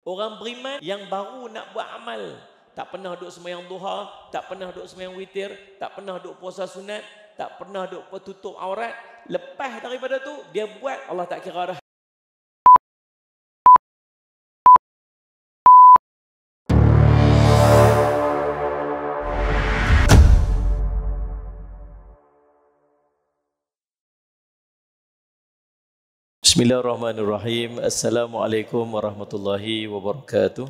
Orang beriman yang baru nak buat amal, tak pernah duk sembahyang duha, tak pernah duk sembahyang witir, tak pernah duk puasa sunat, tak pernah duk tutup aurat, lepas daripada tu dia buat, Allah tak kira dah. Bismillahirrahmanirrahim. Assalamualaikum warahmatullahi wabarakatuh.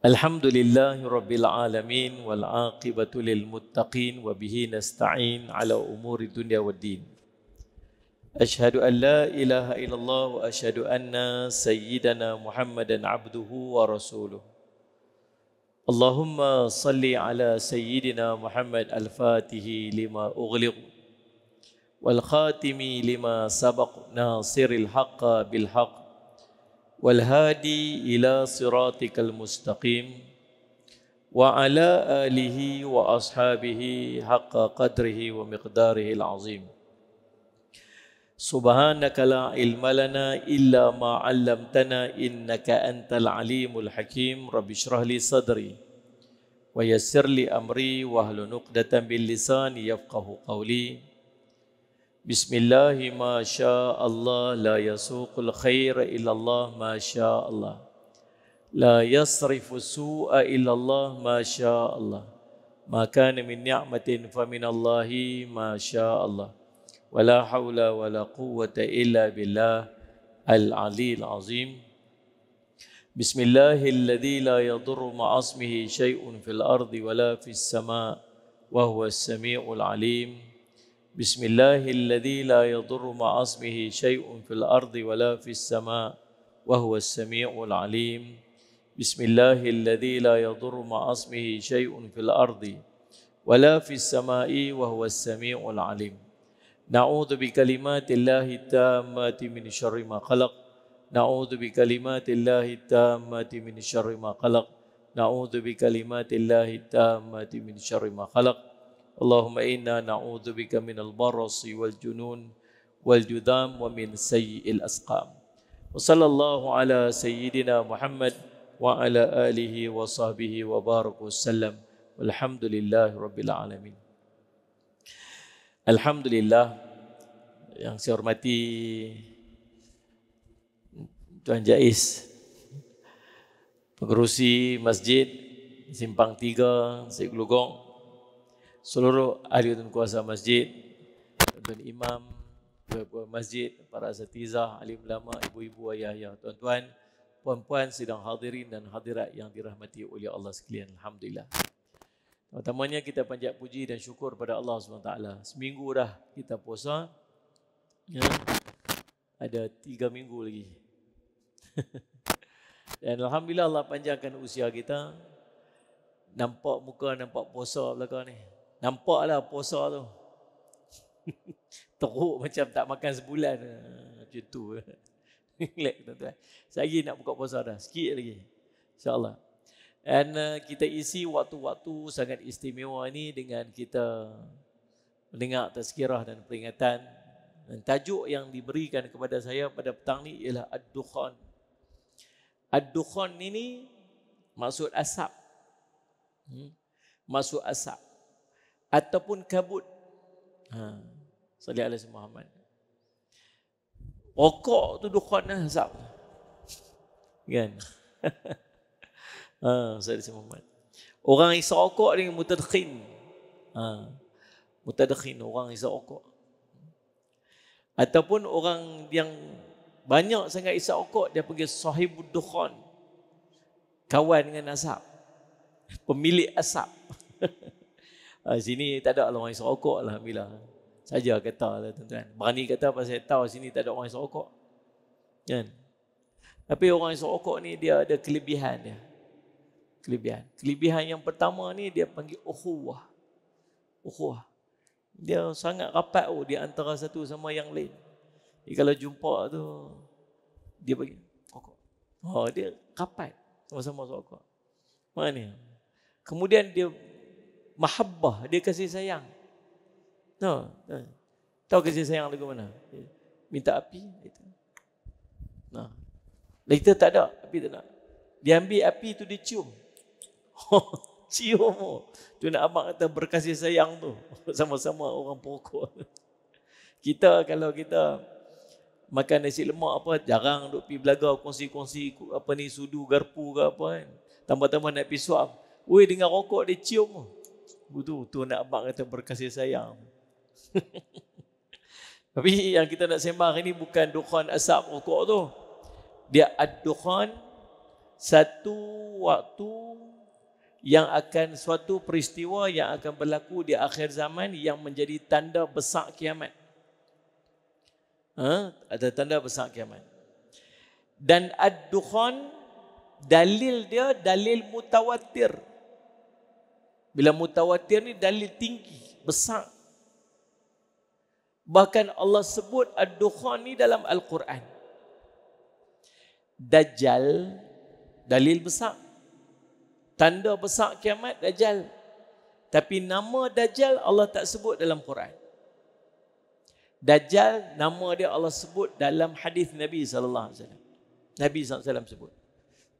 Alhamdulillahi rabbil alamin wal aqibatu lil muttaqin wa bihi nasta'in ala umuri dunya waddin. Asyhadu an la ilaha illallah wa asyhadu anna sayyidana Muhammadan abduhu wa rasuluh. Allahumma salli ala sayyidina Muhammad al-Fatihi lima ughliq والخاتم لما سبق ناصر الحق بالحق والهادي إلى صراطك المستقيم وعلى آله وأصحابه حق قدره ومقداره العظيم سبحانك لا علم لنا إلا ما علمتنا إنك أنت العليم الحكيم رب اشرح لي صدري ويسر لي أمري واحلل عقدة من لساني يفقهوا قولي Bismillah, masya Allah, la yasuqul khair illallah, masya Allah. La yasrifu su'a illallah, masya Allah. Maka min ni'matin faminallahi, masya Allah. Wa la hawla wa la quwwata illa billah al-aliyil azim. Bismillahilladzi la yadurru ma'asmihi syai'un fil ardi wa la fis sama' wa huwa as-sami'ul alim. بسم الله الذي لا يضر مع اسمه شيء في الأرض ولا في السماء وهو السميع العليم بسم الله الذي لا يضر مع اسمه شيء في الأرض ولا في السماء وهو السميع العليم نعوذ بكلمات الله التامات من شر ما خلق نعوذ بكلمات الله التامات من شر ما خلق نعوذ بكلمات الله التامات من شر ما خلق Allahumma inna na'udzubika minal barasi wal junun wal judam wa min sayyi'il asqam. Wa sallallahu ala sayyidina Muhammad wa ala alihi wa sahbihi wa baraka wasallam. Walhamdulillahi rabbil alamin. Alhamdulillah, yang saya hormati Tuan Jais, pengerusi Masjid Simpang 3 Syed Glugong, seluruh ahli dan kuasa masjid, tuan imam, tuan masjid, para asatizah, alim ulama, ibu-ibu, ayah-ayah, tuan-tuan, puan-puan sidang hadirin dan hadirat yang dirahmati oleh Allah sekalian. Alhamdulillah. Pertamanya kita panjat puji dan syukur pada Allah SWT. Seminggu dah kita puasa, ya, ada 3 minggu lagi. Dan Alhamdulillah Allah panjangkan usia kita. Nampak muka, nampak puasa belakang ni. Nampaklah puasa tu. Teruk macam tak makan sebulan. Macam tu. Relax tuan-tuan. Saya lagi nak buka puasa dah. Sikit lagi. InsyaAllah. Dan kita isi waktu-waktu sangat istimewa ini dengan kita mendengar tazkirah dan peringatan. Dan tajuk yang diberikan kepada saya pada petang ni ialah Ad-Dukhan. Ad-Dukhan ini maksud asap. Maksud asap. Ataupun kabut. Salih alaihi Muhammad. Rokok tu dukhan asap. Kan? Salih alaihi Muhammad. Orang isap rokok ni mutadkhin. Mutadkhin, orang isap rokok. Ataupun orang yang banyak sangat isap rokok, dia panggil sahibud dukhan. Kawan dengan asap. Pemilik asap. Sini tak ada orang isap rokok, alhamdulillah. Saja kata lah tuan-tuan. Berani kata pasal saya tahu sini tak ada orang isap rokok. Kan? Tapi orang isap rokok ni dia ada kelebihan dia. Kelebihan yang pertama ni dia panggil ukhuwah. Ukhuwah. Dia sangat rapat di antara satu sama yang lain. Jadi kalau jumpa tu dia bagi rokok. Dia rapat sama-sama rokok. Mana? Kemudian dia mahabbah, dia kasih sayang. Tahu kasih sayang lagu mana? Minta api. Dan kita tak ada, api tak nak. Dia ambil api tu dia cium. Cium. Tu nak abang kata berkasih sayang tu. Sama-sama orang pokok. Kita kalau kita makan nasi lemak apa, jarang duk pergi belaga kongsi-kongsi apa ni sudu garpu ke apa kan. Tambah-tambah nak pergi suap. Weh, dengan rokok dia cium. Tu nak abang kata berkasih sayang. Tapi yang kita nak sembang hari ni bukan dukhan asap rokok tu. Dia ad-dukhan, satu waktu yang akan, suatu peristiwa yang akan berlaku di akhir zaman yang menjadi tanda besar kiamat. Ada tanda besar kiamat. Dan ad-dukhan, dalil dia dalil mutawatir. Bila mutawatir ni dalil tinggi, besar. Bahkan Allah sebut ad-dukhan ni dalam Al-Quran. Dajjal, dalil besar. Tanda besar kiamat, Dajjal. Tapi nama Dajjal Allah tak sebut dalam Quran. Dajjal, nama dia Allah sebut dalam hadis Nabi SAW. Nabi SAW sebut.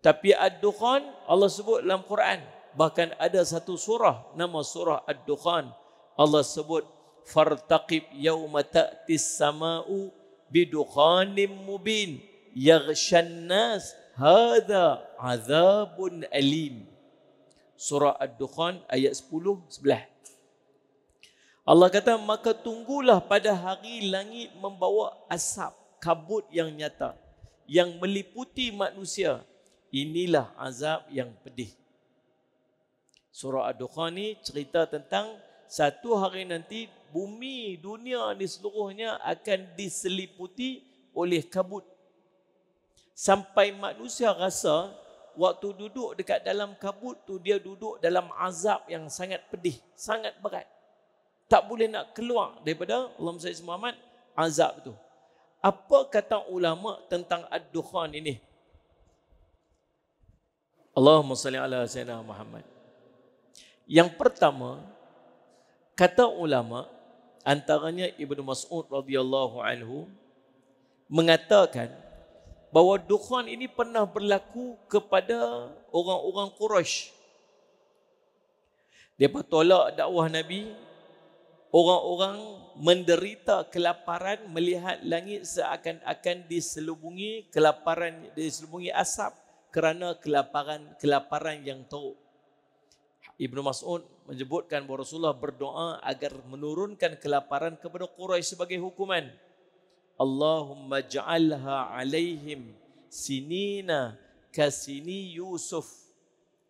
Tapi ad-dukhan Allah sebut dalam Quran. Bahkan ada satu surah, nama surah ad-dukhan. Allah sebut, fartaqib yawma ta'tis sama'u bidukhanim mubin. Yaghshan nas hadha azabun alim. Surah Ad-Dukhan ayat 10 sebelah. Allah kata, maka tunggulah pada hari langit membawa asap, kabut yang nyata, yang meliputi manusia. Inilah azab yang pedih. Surah Ad-Dukhan ni cerita tentang satu hari nanti bumi, dunia ni seluruhnya akan diseliputi oleh kabut. Sampai manusia rasa waktu duduk dekat dalam kabut tu, dia duduk dalam azab yang sangat pedih, sangat berat. Tak boleh nak keluar daripada, Allahumma salli Muhammad, azab tu. Apa kata ulama tentang ad-dukhan ini? Allahumma salli ala sayyidina Muhammad. Yang pertama, kata ulama, antaranya Ibnu Mas'ud radhiyallahu anhu mengatakan bahawa dukhan ini pernah berlaku kepada orang-orang Quraisy. Mereka tolak dakwah Nabi. Orang-orang menderita kelaparan, melihat langit seakan-akan diselubungi kelaparan, diselubungi asap kerana kelaparan yang teruk. Ibnu Mas'ud menyebutkan bahawa Rasulullah berdoa agar menurunkan kelaparan kepada Quraisy sebagai hukuman. Allahumma ja'alha alaihim sinina kasini Yusuf.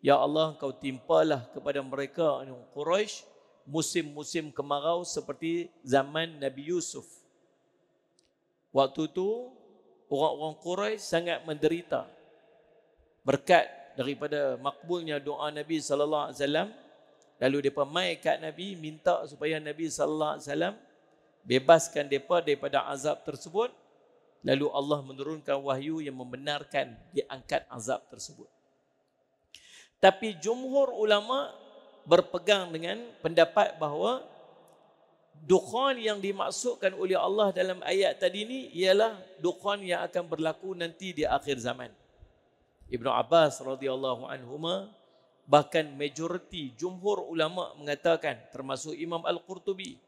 Ya Allah, Engkau timpalah kepada mereka Quraisy musim-musim kemarau seperti zaman Nabi Yusuf. Waktu itu orang-orang Quraisy sangat menderita berkat daripada makbulnya doa Nabi sallallahu alaihi wasallam. Lalu mereka mai kat Nabi minta supaya Nabi sallallahu alaihi wasallam bebaskan mereka daripada azab tersebut. Lalu Allah menurunkan wahyu yang membenarkan diangkat azab tersebut. Tapi jumhur ulama berpegang dengan pendapat bahawa dukhan yang dimaksudkan oleh Allah dalam ayat tadi ni ialah dukhan yang akan berlaku nanti di akhir zaman. Ibnu Abbas radhiyallahu anhuma, bahkan majoriti jumhur ulama mengatakan, termasuk Imam Al-Qurtubi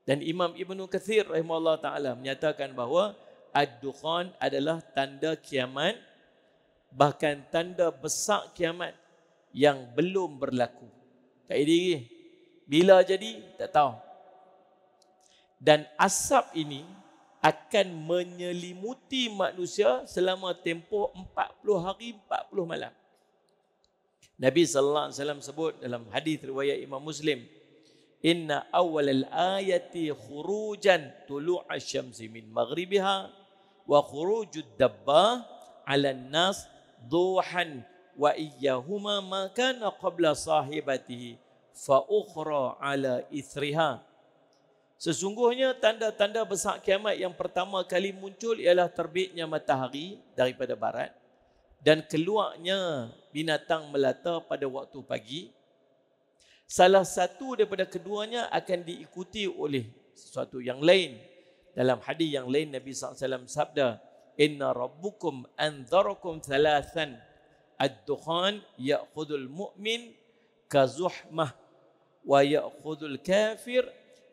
dan Imam Ibnu Kathir rahimahullah ta'ala, menyatakan bahawa ad-dukhan adalah tanda kiamat, bahkan tanda besar kiamat yang belum berlaku. Tak ada lagi. Bila jadi, tak tahu. Dan asap ini akan menyelimuti manusia selama tempoh 40 hari, 40 malam. Nabi sallallahu alaihi wasallam sebut dalam hadis riwayat Imam Muslim, inna awwalal ayati khurujan tulu'a syamsi min maghribiha wa khurujud dabbah 'alan nas duhan wa iyyahuma ma kana qabla sahibatihi fa ukhra 'ala ithriha. Sesungguhnya tanda-tanda besar kiamat yang pertama kali muncul ialah terbitnya matahari daripada barat dan keluarnya binatang melata pada waktu pagi. Salah satu daripada keduanya akan diikuti oleh sesuatu yang lain. Dalam hadis yang lain Nabi SAW sabda, inna rabbukum anzarakum thalathan ad-dukhan ya'khudul mu'min kazuhmah wa ya'khudul kafir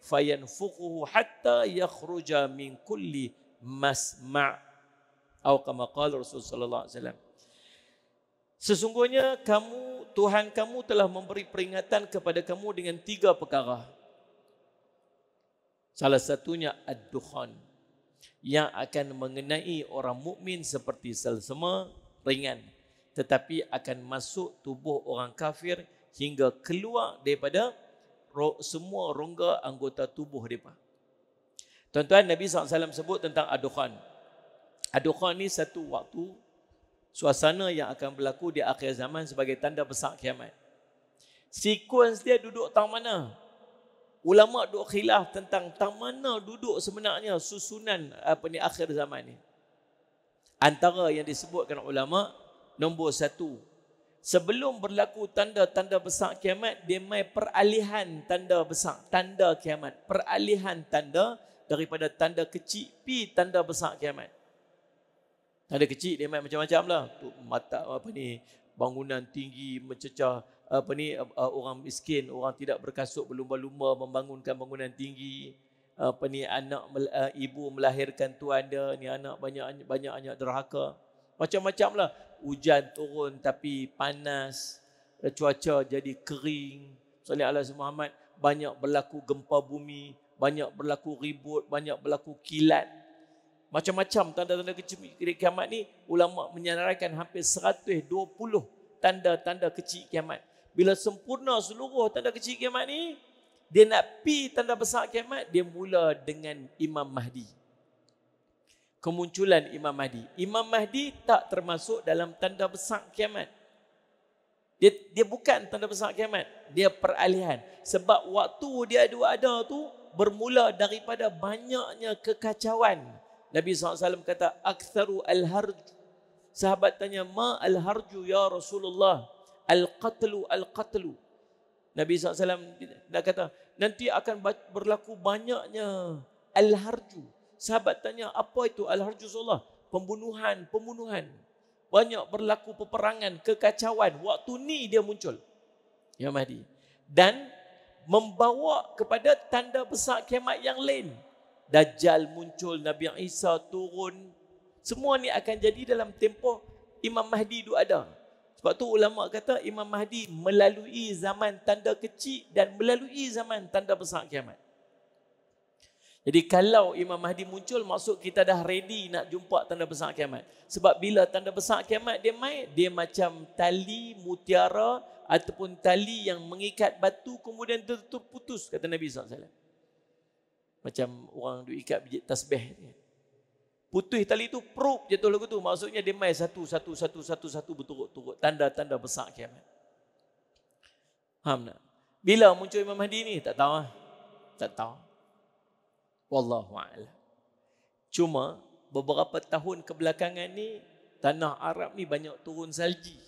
fayanfukhuhu hatta yakhruja min kulli masma' atau kama qala Rasul sallallahu alaihi wasallam. Sesungguhnya Tuhan kamu telah memberi peringatan kepada kamu dengan 3 perkara. Salah satunya ad-dukhan, yang akan mengenai orang mukmin seperti selsema ringan, tetapi akan masuk tubuh orang kafir hingga keluar daripada semua rongga anggota tubuh mereka. Tuan-tuan, Nabi SAW sebut tentang ad-dukhan. Ad-dukhan ni satu waktu, suasana yang akan berlaku di akhir zaman sebagai tanda besar kiamat. Sekuens dia duduk tang mana? Ulama duk khilaf tentang tang mana duduk sebenarnya susunan akhir zaman ni. Antara yang disebutkan ulama, nombor 1, sebelum berlaku tanda-tanda besar kiamat, dia mai peralihan tanda besar, tanda kiamat, peralihan tanda daripada tanda kecil pi tanda besar kiamat. Tanda kecil dia mai macam-macam lah. Mata bangunan tinggi mencecah, orang miskin, orang tidak berkasut berlumba-lumba membangunkan bangunan tinggi, ibu melahirkan tuan dia, ni anak banyak anak derhaka. Macam-macam lah. Hujan turun tapi panas, cuaca jadi kering. Sallallahu alaihi Muhammad, banyak berlaku gempa bumi, banyak berlaku ribut, banyak berlaku kilat. Macam-macam tanda-tanda kecil kiamat ni, ulama menyandarkan hampir 120 tanda-tanda kecil kiamat. Bila sempurna seluruh tanda kecil kiamat ni, dia nak pi tanda besar kiamat, dia mula dengan Imam Mahdi. Kemunculan Imam Mahdi. Imam Mahdi tak termasuk dalam tanda besar kiamat. Dia bukan tanda besar kiamat. Dia peralihan. Sebab waktu dia ada tu bermula daripada banyaknya kekacauan. Nabi SAW kata, aktharu al-harj. Sahabat tanya, ma al-harju ya Rasulullah? Al-qatlu, al-qatlu. Nabi SAW dah kata, nanti akan berlaku banyaknya al-harju. Sahabat tanya, apa itu al-harju Rasulullah? Pembunuhan. Banyak berlaku peperangan, kekacauan. Waktu ni dia muncul, Ya Mahdi. Dan membawa kepada tanda besar kiamat yang lain. Dajjal muncul, Nabi Isa turun. Semua ni akan jadi dalam tempoh Imam Mahdi itu ada. Sebab tu ulama kata Imam Mahdi melalui zaman tanda kecil dan melalui zaman tanda besar kiamat. Jadi kalau Imam Mahdi muncul, maksud kita dah ready nak jumpa tanda besar kiamat. Sebab bila tanda besar kiamat dia mai, dia macam tali mutiara ataupun tali yang mengikat batu kemudian terputus, kata Nabi SAW. Macam orang duk ikat biji tasbih. Putus tali tu, perup jatuh lagu tu. Maksudnya dia mai satu berturut-turut. Tanda-tanda besar kiamat. Faham tak? Bila muncul Imam Mahdi ni? Tak tahu. Tak tahu. Wallahu'alam. Cuma beberapa tahun kebelakangan ni, tanah Arab ni banyak turun salji.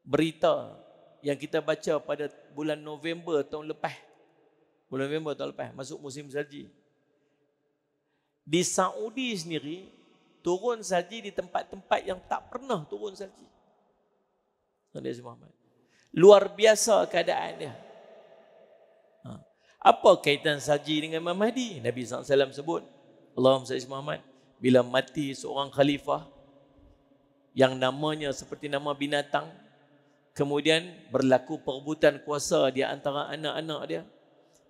Berita yang kita baca pada bulan November tahun lepas. Bulan November tahun lepas, masuk musim salji. Di Saudi sendiri, turun salji di tempat-tempat yang tak pernah turun salji. Luar biasa keadaan dia. Apa kaitan salji dengan Imam Mahdi? Nabi SAW sebut, Allahumma salli Muhammad, bila mati seorang khalifah yang namanya seperti nama binatang, kemudian berlaku perebutan kuasa di antara anak-anak dia,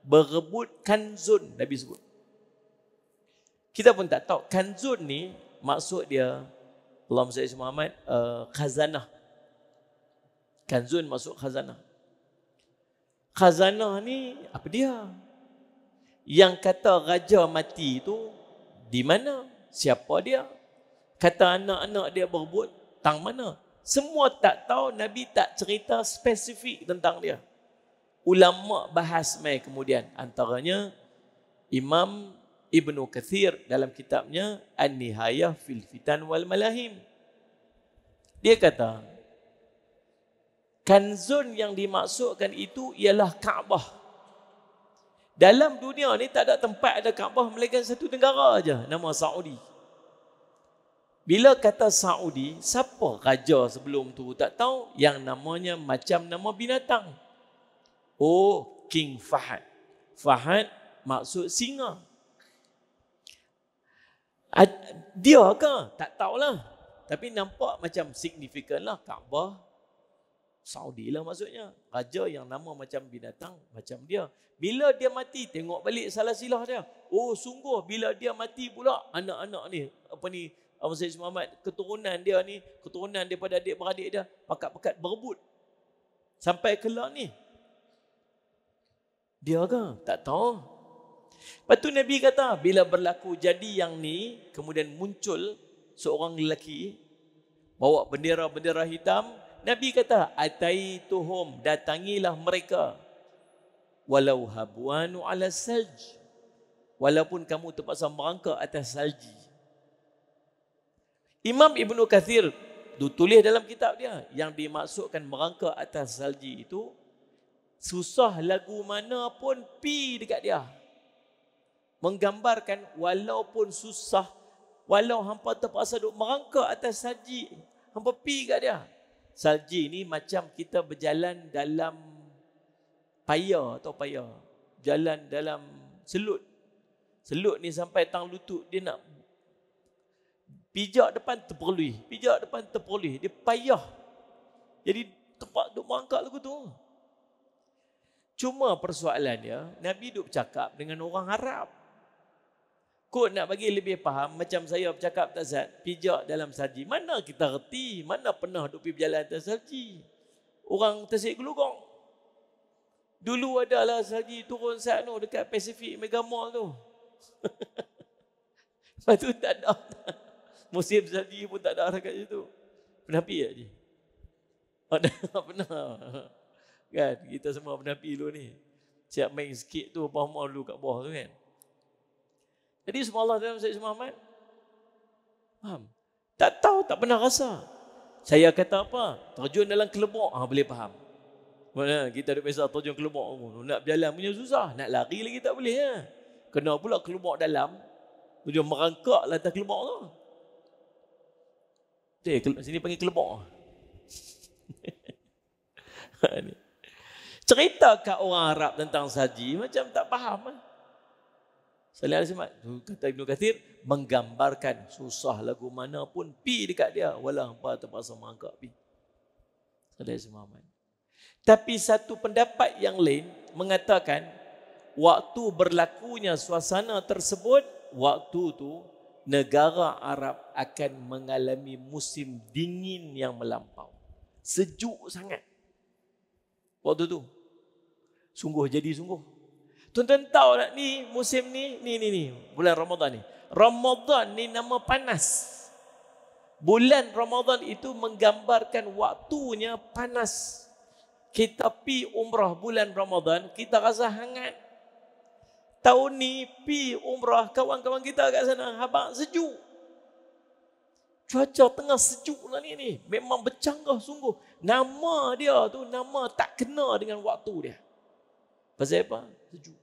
berebut kanzun, Nabi sebut. Kita pun tak tahu kanzun ni maksud dia, Allahumma salli Muhammad, khazanah. Kanzun maksud khazanah. Khazanah ni apa dia? Yang kata raja mati tu di mana? Siapa dia? Kata anak-anak dia berebut, tang mana? Semua tak tahu, Nabi tak cerita spesifik tentang dia. Ulama bahas mai kemudian, antaranya Imam Ibnu Kathir dalam kitabnya An-Nihayah fil Fitan wal Malahim. Dia kata, kanzun yang dimaksudkan itu ialah Kaabah. Dalam dunia ni tak ada tempat ada Kaabah melainkan satu negara aja, nama Saudi. Bila kata Saudi, siapa raja sebelum tu? Tak tahu. Yang namanya macam nama binatang. Oh, King Fahad. Fahad maksud singa. Dia ke? Tak tahulah. Tapi nampak macam signifikan lah. Kaabah Saudi lah maksudnya. Raja yang nama macam binatang, macam dia. Bila dia mati, tengok balik salah silah dia. Oh, sungguh bila dia mati pula, anak-anak ni, Abang Syed Muhammad, keturunan dia ni, keturunan daripada adik-beradik dia, pakat-pakat berebut. Sampai kelak ni. Dia ke? Tak tahu. Lepas tu Nabi kata, bila berlaku jadi yang ni, kemudian muncul seorang lelaki, bawa bendera-bendera hitam, Nabi kata, ataituhum, datangilah mereka. Walau habwanu ala salj. Walaupun kamu terpaksa merangkak atas salji. Imam Ibn Kathir tulis dalam kitab dia, yang dimaksudkan merangkak atas salji itu, susah lagu mana pun pi dekat dia. Menggambarkan walaupun susah, walau hampa terpaksa duk merangkak atas salji, hampa pi kat dia. Salji ni macam kita berjalan dalam paya atau paya. Jalan dalam selut. Selut ni sampai tang lutut, dia nak pijak depan terperluih, pijak depan terperluih. Dia payah. Jadi tempat duk merangkak lagu tu. Cuma persoalannya, Nabi duk bercakap dengan orang Arab. Kok nak bagi lebih faham, macam saya bercakap Tazat, pijak dalam salji. Mana kita reti, mana pernah duk pergi berjalan atas salji. Orang Tasik Gelugong. Dulu adalah salji turun sana dekat Pacific Mega Mall tu. Lepas tu tak ada. Musim salji pun tak ada dekat situ. Pernah pergi tak, Ji? Pernah. Kan, kita semua pernah pergi dulu ni. Siap main sikit tu, bawah dulu kat bawah tu kan. Jadi subhanallah dalam Syed Muhammad. Faham? Tak tahu, tak pernah rasa. Saya kata apa? Terjun dalam kelebok, boleh faham. Mana kita ada biasa terjun kelebok, nak berjalan punya susah, nak lari lagi tak boleh ya. Kena pula kelebok dalam, tujuan merangkak lah atas kelebok tu. Sini panggil kelebok. Cerita kat orang Arab tentang salji macam tak faham. Salih Al-Simat, kata Ibn Kathir, menggambarkan susah lagu mana pun pi dekat dia, walau hampa terpaksa merangkak pi. Salih Al-Simat. Tapi satu pendapat yang lain mengatakan, waktu berlakunya suasana tersebut, waktu tu negara Arab akan mengalami musim dingin yang melampau. Sejuk sangat. Waktu tu. Sungguh jadi sungguh. Tuan-tuan tahu tak ni musim ni bulan Ramadan ni. Ramadan ni nama panas. Bulan Ramadan itu menggambarkan waktunya panas. Kita pi umrah bulan Ramadan, kita rasa hangat. Tahun ni pi umrah kawan-kawan kita kat sana, habaq sejuk. Cuaca tengah sejuk lah ni. Memang bercanggah sungguh. Nama dia tu nama tak kena dengan waktu dia. Pasal apa? Sejuk.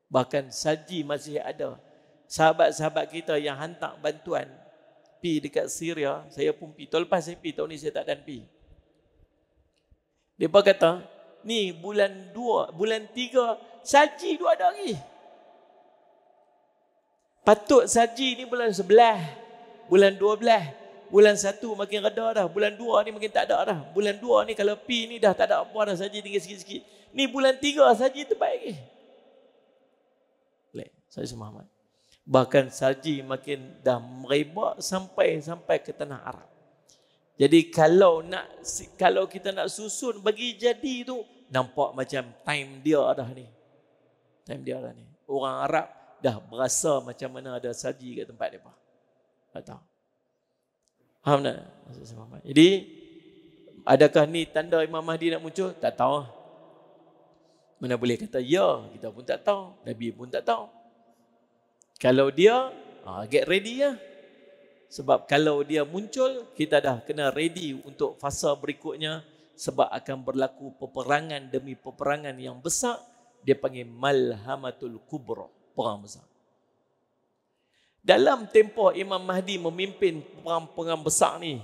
Bahkan salji masih ada. Sahabat-sahabat kita yang hantar bantuan pi dekat Syria, saya pun pi. Tahun lepas saya pi, tahun ni saya tak dan pi. Mereka kata, ni bulan 2, bulan 3, salji 2 ada lagi. Patut salji ni bulan 11, bulan 12, bulan 1 makin reda dah, bulan 2 ni makin tak ada dah. Bulan 2 ni kalau pi ni dah tak ada apa dah, salji tinggal sikit-sikit. Ni bulan 3 salji terbaik lagi. Saya Muhammad. Bahkan salji makin dah merebak sampai ke tanah Arab. Jadi kalau kita nak susun bagi jadi tu, nampak macam time dia dah ni. Time dia dah ni. Orang Arab dah berasa macam mana ada salji kat tempat mereka. Tak tahu. Faham tak? Jadi adakah ni tanda Imam Mahdi nak muncul? Tak tahu. Mana boleh kata ya, kita pun tak tahu. Nabi pun tak tahu. Kalau dia, get ready ya. Sebab kalau dia muncul, kita dah kena ready untuk fasa berikutnya. Sebab akan berlaku peperangan demi peperangan yang besar. Dia panggil Malhamatul Kubra, perang besar. Dalam tempoh Imam Mahdi memimpin perang-perang besar ni,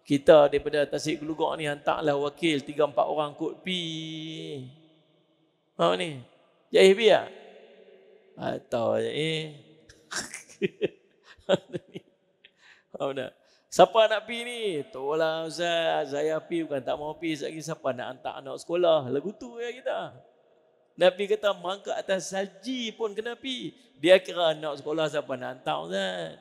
kita daripada Tasik Gelugok ni hantarlah wakil 3-4 orang kot pi. Ha ni. Jahil pi tak? Atau siapa nak pi ni? Tolong Ustaz, saya pi bukan tak mau pi. Lagi siapa nak hantar anak sekolah? Lagu tu ya kita. Nabi kata merangkak atas salji pun kena pi. Dia kira anak sekolah siapa nak hantar Ustaz?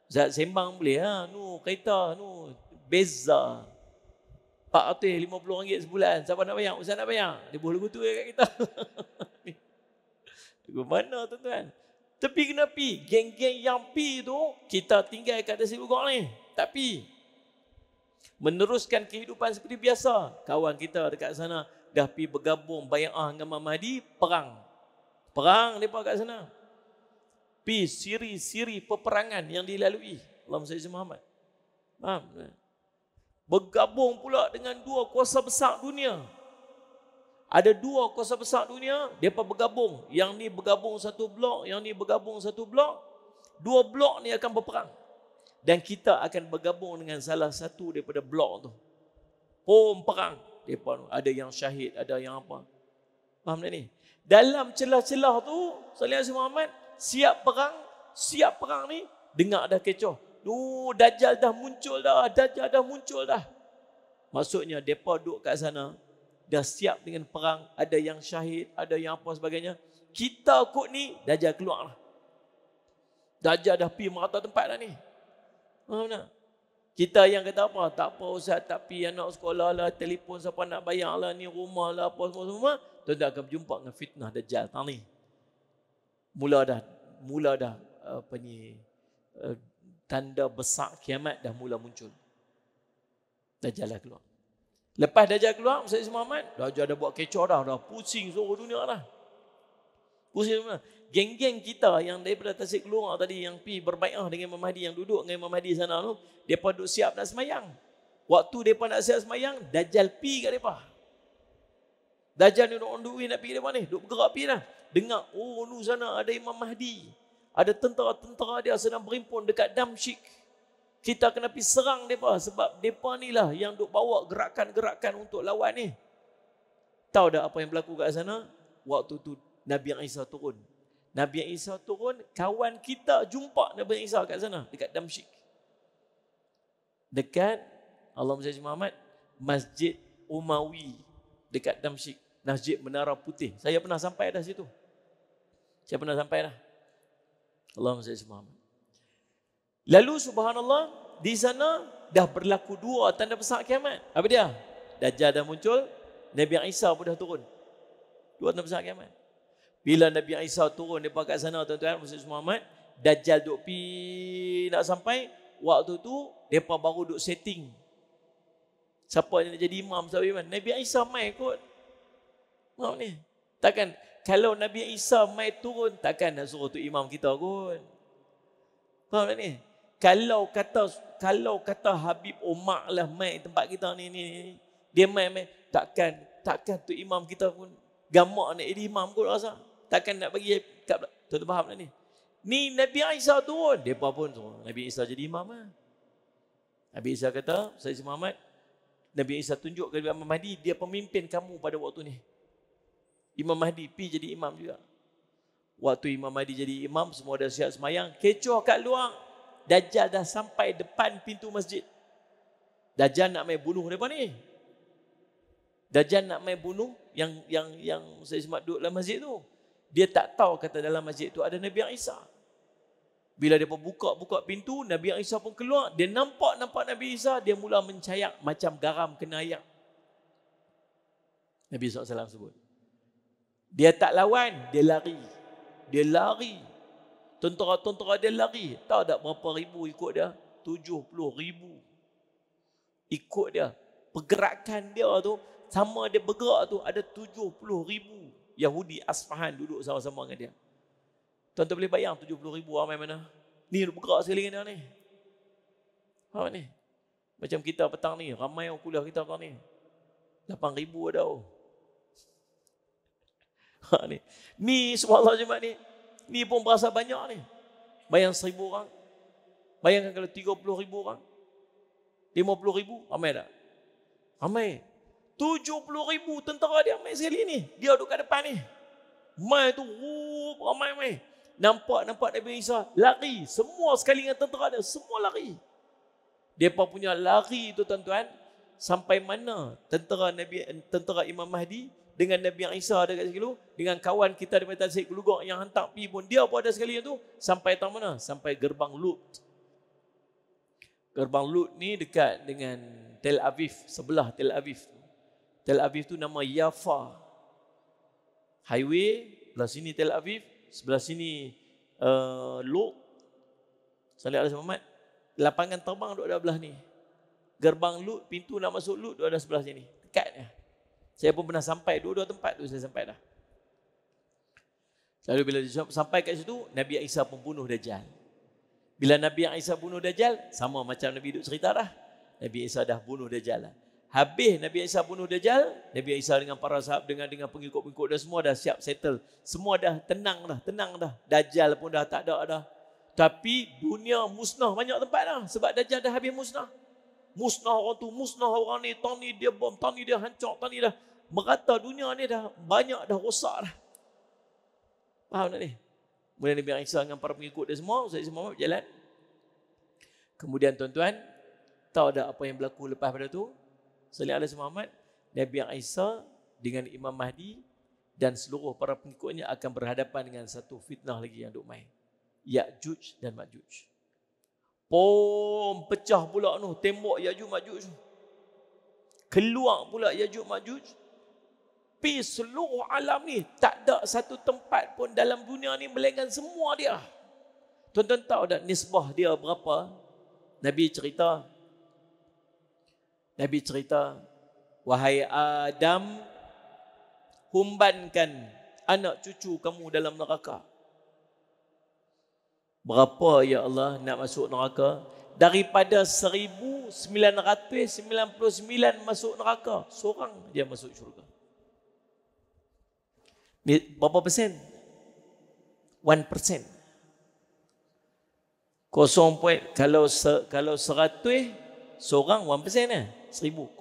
Ustaz sembang boleh ha? Nu kereta nu beza RM450 sebulan. Siapa nak bayar? Ustaz nak bayar. Dia boleh lagu tu ya kat kita. Lagu mana tuan-tuan? Tapi kena pi. Geng-geng yang pi tu kita tinggal kat Tasik Gelugok ni. Tak pi. Meneruskan kehidupan seperti biasa. Kawan kita dekat sana dah pi bergabung bai'ah dengan Imam Mahdi, perang. Perang mereka kat sana. Pi siri-siri peperangan yang dilalui. Allahumma salli Muhammad. Faham? Bergabung pula dengan 2 kuasa besar dunia. Ada 2 kuasa besar dunia, mereka bergabung. Yang ni bergabung satu blok, yang ni bergabung satu blok. 2 blok ni akan berperang. Dan kita akan bergabung dengan salah satu daripada blok tu. Perang. Mereka ada yang syahid, ada yang apa. Faham tak ni? Dalam celah-celah tu, Sallallahu Alaihi Muhammad, siap perang ni, dengar dah kecoh. Dajjal dah muncul dah. Maksudnya, mereka duduk kat sana, dah siap dengan perang, ada yang syahid, ada yang apa sebagainya. Kita kot ni, Dajjal keluar lah. Dajjal dah pergi merata tempat dah ni. Faham tak? Kita yang kata apa? Tak apa Ustaz, tak pergi anak sekolah lah, telefon siapa nak bayar lah, ni rumah lah, apa semua. Tuan-tuan akan berjumpa dengan fitnah Dajjal. Ni. Mula dah tanda besar kiamat dah mula muncul. Dajjal dah keluar. Lepas Dajjal keluar, Sayyidina Muhammad, Dajjal dah buat kecoh dah pusing seluruh dunia dah. Pusing semua. Geng-geng kita yang daripada Tasik Gelugok tadi yang pi berbai'ah dengan Imam Mahdi, yang duduk dengan Imam Mahdi sana tu, depa duduk siap nak semayang. Waktu depa nak siap semayang, Dajjal pi kat depa. Dajjal ni on the way nak pergi depa ni, duduk bergerak pi dah. Dengar, nu sana ada Imam Mahdi. Ada tentera-tentera dia sedang berimpun dekat Damsyik. Kita kena pergi serang depa sebab depa ni lah yang duk bawa gerakan-gerakan untuk lawan ni. Tahu dah apa yang berlaku kat sana? Waktu tu Nabi Isa turun. Nabi Isa turun, kawan kita jumpa Nabi Isa kat sana, dekat Damsyik. Dekat, Allahumma salli Muhammad, Masjid Umawi, dekat Damsyik. Masjid Menara Putih. Saya pernah sampai dah situ. Allahumma salli Muhammad. Lalu subhanallah, di sana dah berlaku 2 tanda besar kiamat. Apa dia? Dajjal dah muncul, Nabi Isa pun dah turun. 2 tanda besar kiamat. Bila Nabi Isa turun dekat kat sana, tuan-tuan, Muhammad Muhammad, Dajjal duk pi nak sampai, waktu tu depa baru duk setting. Siapa yang nak jadi imam, siapa imam? Nabi Isa mai kot. Maaf ni. Takkan kalau Nabi Isa mai turun, takkan nak suruh tu imam kita kot. Faham tak ni? Kalau kata Habib Umar lah mai tempat kita ni, dia mai takkan tu imam kita pun gamak nak jadi imam kot rasa. Takkan nak bagi tuan-tuan faham tak ni? Ni Nabi Isa turun, depa pun suruh Nabi Isa jadi imam lah. Nabi Isa kata, Sayyidina Muhammad, Nabi Isa tunjuk ke Imam Mahdi, dia pemimpin kamu pada waktu ni. Imam Mahdi pi jadi imam juga. Waktu Imam Mahdi jadi imam, semua dah siap semayang, kecoh kat luar. Dajjal dah sampai depan pintu masjid. Dajjal nak main bunuh mereka ni. Dajjal nak main bunuh yang saya semak duduk dalam masjid tu. Dia tak tahu kata dalam masjid tu ada Nabi Isa. Bila dia buka pintu, Nabi Isa pun keluar. Dia nampak Nabi Isa, dia mula mencayak macam garam kena ayak. Nabi SAW sebut. Dia tak lawan, dia lari. Tentera-tentera dia lari. Tahu tak berapa ribu ikut dia? 70,000 ikut dia. Pergerakan dia tu, sama dia bergerak tu, ada 70,000 Yahudi Asfahan duduk sama-sama dengan dia. Tuan-tuan boleh bayang 70,000 ramai mana? Ni bergerak sekali dengan dia ni. Faham ni? Macam kita petang ni, ramai orang kuliah kita petang ni. 8,000 ada. Ni subhanallah jemaat ni. Ni pun berasa banyak ni. Bayang 1,000 orang. Bayangkan kalau 30,000 orang. 50,000, ramai tak? Ramai. 70,000 tentera dia mai sekali ni. Dia duduk kat depan ni. Mai tu, ramai. Nampak Nabi Isa lari. Semua sekali dengan tentera dia, semua lari. Mereka punya lari tu tuan-tuan, sampai mana tentera Imam Mahdi dengan Nabi Isa ada kat situ, dengan kawan kita daripada Tasik Kelugok yang hantar pergi pun, dia pun ada sekali tu, sampai tahu mana? Sampai gerbang Lut. Gerbang Lut ni dekat dengan Tel Aviv, sebelah Tel Aviv. Tel Aviv tu nama Yafa. Highway, sebelah sini Tel Aviv, sebelah sini Lut. Salih Alaihi Muhammad. Lapangan terbang duduk ada belah ni. Gerbang Lut, pintu nak masuk Lut duduk ada sebelah sini. Dekatnya. Saya pun pernah sampai, dua-dua tempat tu saya sampai dah. Lalu bila sampai kat situ, Nabi Isa pun bunuh Dajjal. Bila Nabi Isa bunuh Dajjal, sama macam Nabi duk cerita dah. Nabi Isa dah bunuh Dajjal lah. Habis Nabi Isa bunuh Dajjal, Nabi Isa dengan para sahabat, dengan pengikut-pengikut dah semua dah siap settle. Semua dah tenang dah. Dajjal pun dah tak ada dah. Tapi dunia musnah banyak tempat dah. Sebab Dajjal dah habis musnah. Musnah orang tu, musnah orang ni, tahun ni dia bom, tahun ni dia hancur, tahun ni dah merata dunia ni dah banyak dah rosak dah. Faham tak ni? Kemudian Nabi Isa dengan para pengikut dia semua, Ustaz Muhammad berjalan. Kemudian tuan-tuan, tahu tak apa yang berlaku lepas pada tu? Salih Alaihi Muhammad, Nabi Isa dengan Imam Mahdi dan seluruh para pengikutnya akan berhadapan dengan satu fitnah lagi yang duk main. Ya'juj dan Ma'juj. Pecah pula tu tembok Ya'juj Ma'juj. Keluar pula Ya'juj Ma'juj. Pi seluruh alam ni tak ada satu tempat pun dalam dunia ni melainkan semua dia. Tuan-tuan tahu tak nisbah dia berapa? Nabi cerita, wahai Adam, humbankan anak cucu kamu dalam neraka. Berapa ya Allah nak masuk neraka? Daripada 1999 masuk neraka, seorang dia masuk syurga. Berapa persen? 1%. Kalau 100 seorang 1% lah. 0.01%.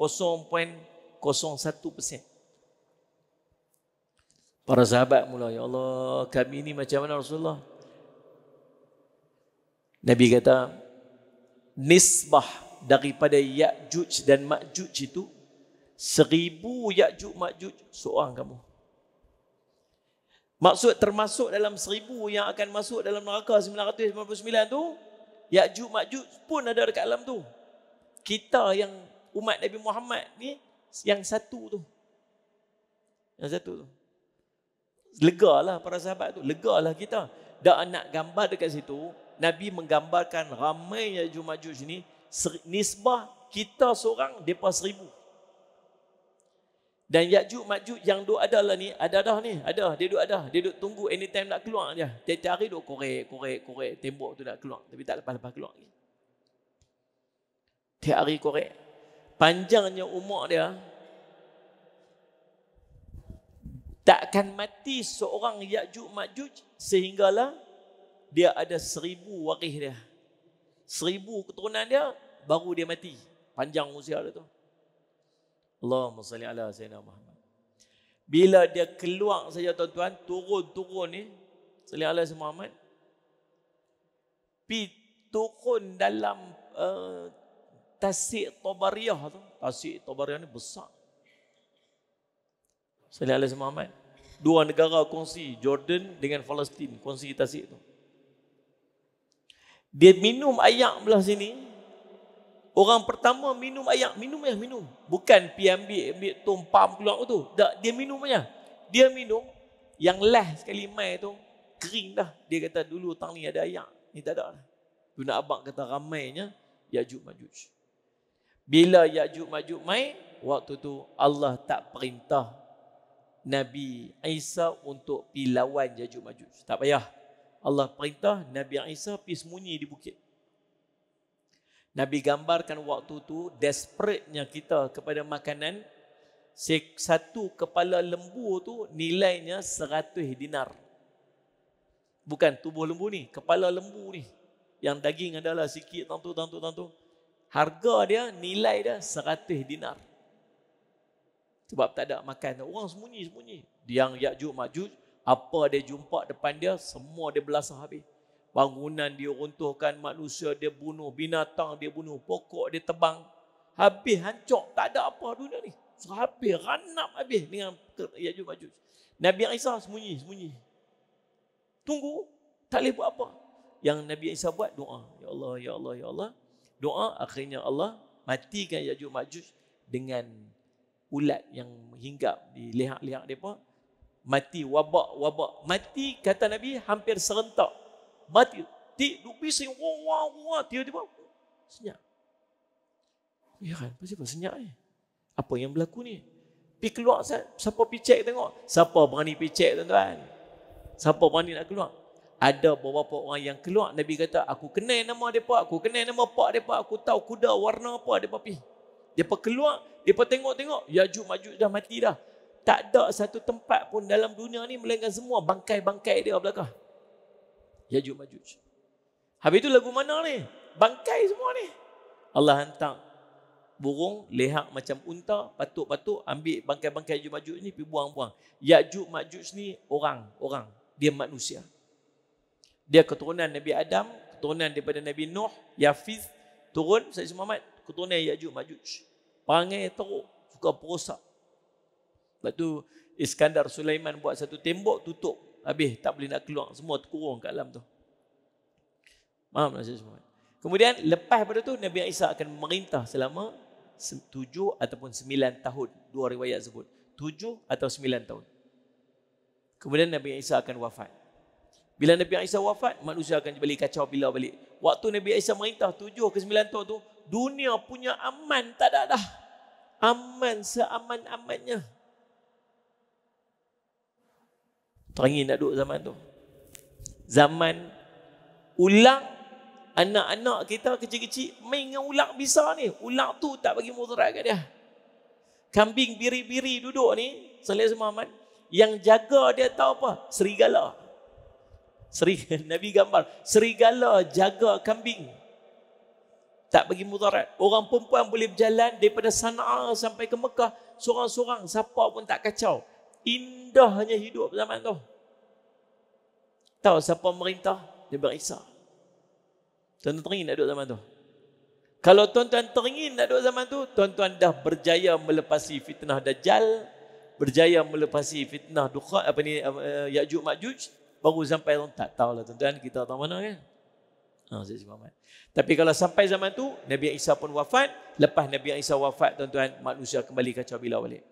Para sahabat mula, ya Allah, kami ni macam mana Rasulullah? Nabi kata, nisbah daripada Ya'juj dan Ma'juj itu 1000 Ya'juj Ma'juj seorang kamu. Maksud termasuk dalam 1000 yang akan masuk dalam neraka 999 tu, Ya'juj Ma'juj pun ada dekat alam tu. Kita yang umat Nabi Muhammad ni yang satu tu. Legalah para sahabat tu, legalah kita. Dah nak gambar dekat situ, Nabi menggambarkan ramai Ya'juj Ma'juj ni, nisbah kita seorang, mereka 1000. Dan Ya'juj Ma'juj yang duk ada lah ni, ada ni, dia duk tunggu anytime nak keluar je. Tiap-tiap hari duk korek tembok tu nak keluar, tapi tak lepas-lepas keluar lagi. Tiap hari korek. Panjangnya umur dia, takkan mati seorang Ya'juj Ma'juj sehinggalah dia ada 1000 waris dia. 1000 keturunan dia, baru dia mati. Panjang usia dia tu. Allahumma salli ala Sayyidina Muhammad. Bila dia keluar saja tuan-tuan, turun ni, salli ala Sayyidina Muhammad, pi turun dalam Tasik Tabariyah tu. Tasik Tabariyah ni besar. Salli ala Sayyidina Muhammad. Dua negara kongsi, Jordan dengan Palestin, kongsi Tasik tu. Dia minum air belah sini. Orang pertama minum air, minum. Bukan pi ambil tumpam keluar tu. Tak, dia minum aja. Dia minum, yang last sekali mai tu kering dah. Dia kata dulu tang ni ada air, ni tak ada. Tu nak abang kata ramainya Ya'juj Ma'juj. Bila Ya'juj Ma'juj mai, waktu tu Allah tak perintah Nabi Isa untuk pi lawan Ya'juj Ma'juj. Tak payah. Allah perintah Nabi Isa pi sembunyi di bukit. Nabi gambarkan waktu tu desperate-nya kita kepada makanan. Satu kepala lembu tu nilainya 100 dinar. Bukan tubuh lembu ni, kepala lembu ni. Yang daging adalah sikit, tantu. Harga dia, nilai dia 100 dinar. Sebab tak ada makan. Orang sembunyi. Yang Ya'juj Ma'juj, apa dia jumpa depan dia, semua dia belasah habis. Bangunan dia runtuhkan, manusia dia bunuh, binatang dia bunuh, pokok dia tebang. Habis hancur, tak ada apa dunia ni. Habis, ranap habis dengan Ya'juj Ma'juj. Nabi Isa sembunyi. Tunggu, tak boleh buat apa. Yang Nabi Isa buat doa. Ya Allah. Doa, akhirnya Allah matikan Ya'juj Ma'juj dengan ulat yang hinggap di leher-leher mereka. Mati wabak. Mati, kata Nabi, hampir serentak. Mati. Duk bising. Wah. Tiba-tiba senyap. Ya kan, pasal senyap ni. Apa yang berlaku ni? Pergi keluar, siapa pergi cek tengok? Siapa berani pergi cek, tuan-tuan? Siapa berani nak keluar? Ada beberapa orang yang keluar. Nabi kata, aku kenal nama mereka, aku kenal nama pak mereka, aku tahu kuda warna apa mereka pergi. Mereka keluar, mereka tengok-tengok, Ya'juj Ma'juj dah mati dah. Tak ada satu tempat pun dalam dunia ni melainkan semua bangkai-bangkai dia belakang. Ya'juj Ma'juj. Habis itu lagu mana ni? Bangkai semua ni. Allah hantar burung lehak macam unta, patuk-patuk, ambil bangkai-bangkai Ya'juj Ma'juj ni pergi buang-buang. Ya'juj Ma'juj ni orang. Dia manusia. Dia keturunan Nabi Adam, keturunan daripada Nabi Nuh, Yafiz, turun Sayyid Muhammad, keturunan Ya'juj Ma'juj. Perangai teruk, suka perosak. Lepas tu Iskandar Sulaiman buat satu tembok, tutup. Habis, tak boleh nak keluar. Semua terkurung kat dalam tu. Faham tak Sayyid Muhammad? Kemudian, lepas pada tu, Nabi Isa akan memerintah selama 7 ataupun 9 tahun. Dua riwayat sebut. 7 atau 9 tahun. Kemudian Nabi Isa akan wafat. Bila Nabi Isa wafat, manusia akan balik kacau bila balik. Waktu Nabi Isa merintah 7 ke 9 tahun tu, dunia punya aman tak ada dah. Aman seaman-amannya. Teringin nak duduk zaman tu. Zaman ulang, anak-anak kita kecil-kecil main dengan ular besar ni. Ular tu tak bagi mudarat kat dia. Kambing biri-biri duduk ni, Sallallahu Alaihi Muhammad, yang jaga dia tahu apa? Serigala. Nabi gambar, serigala jaga kambing. Tak bagi mudarat. Orang perempuan boleh berjalan daripada Sana'a sampai ke Mekah, seorang-seorang, siapa pun tak kacau. Indahnya hidup zaman tu. Tahu siapa merintah? Nabi Isa. Tuan-tuan teringin nak duduk zaman tu? Kalau tuan-tuan teringin nak duduk zaman tu, tuan-tuan dah berjaya melepasi fitnah Dajjal, berjaya melepasi fitnah Dukhan, Ya'juj Ma'juj, baru sampai tak tahulah tuan-tuan, kita tahu mana kan? Tapi kalau sampai zaman tu, Nabi Isa pun wafat. Lepas Nabi Isa wafat, tuan-tuan, manusia kembali kacau bilau balik.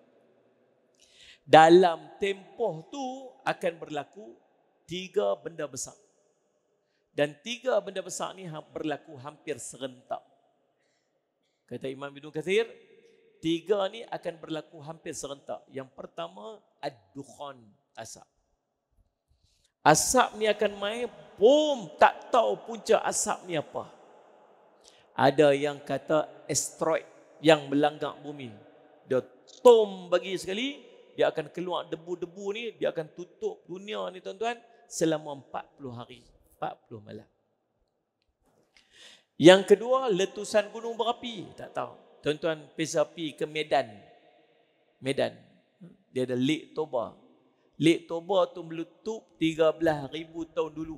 Dalam tempoh tu akan berlaku 3 benda besar. Dan 3 benda besar ni berlaku hampir serentak. Kata Imam Ibn Kathir, 3 ni akan berlaku hampir serentak. Yang pertama, ad-dukhan, asap. Asap ni akan main, boom, tak tahu punca asap ni apa. Ada yang kata asteroid yang melanggar bumi. Dia tom bagi sekali, dia akan keluar debu-debu ni, dia akan tutup dunia ni tuan-tuan selama 40 hari, 40 malam. Yang kedua, letusan gunung berapi. Tak tahu. Tuan-tuan pergi ke Medan. Dia ada Lake Toba. Lake Toba tu meletup 13,000 tahun dulu.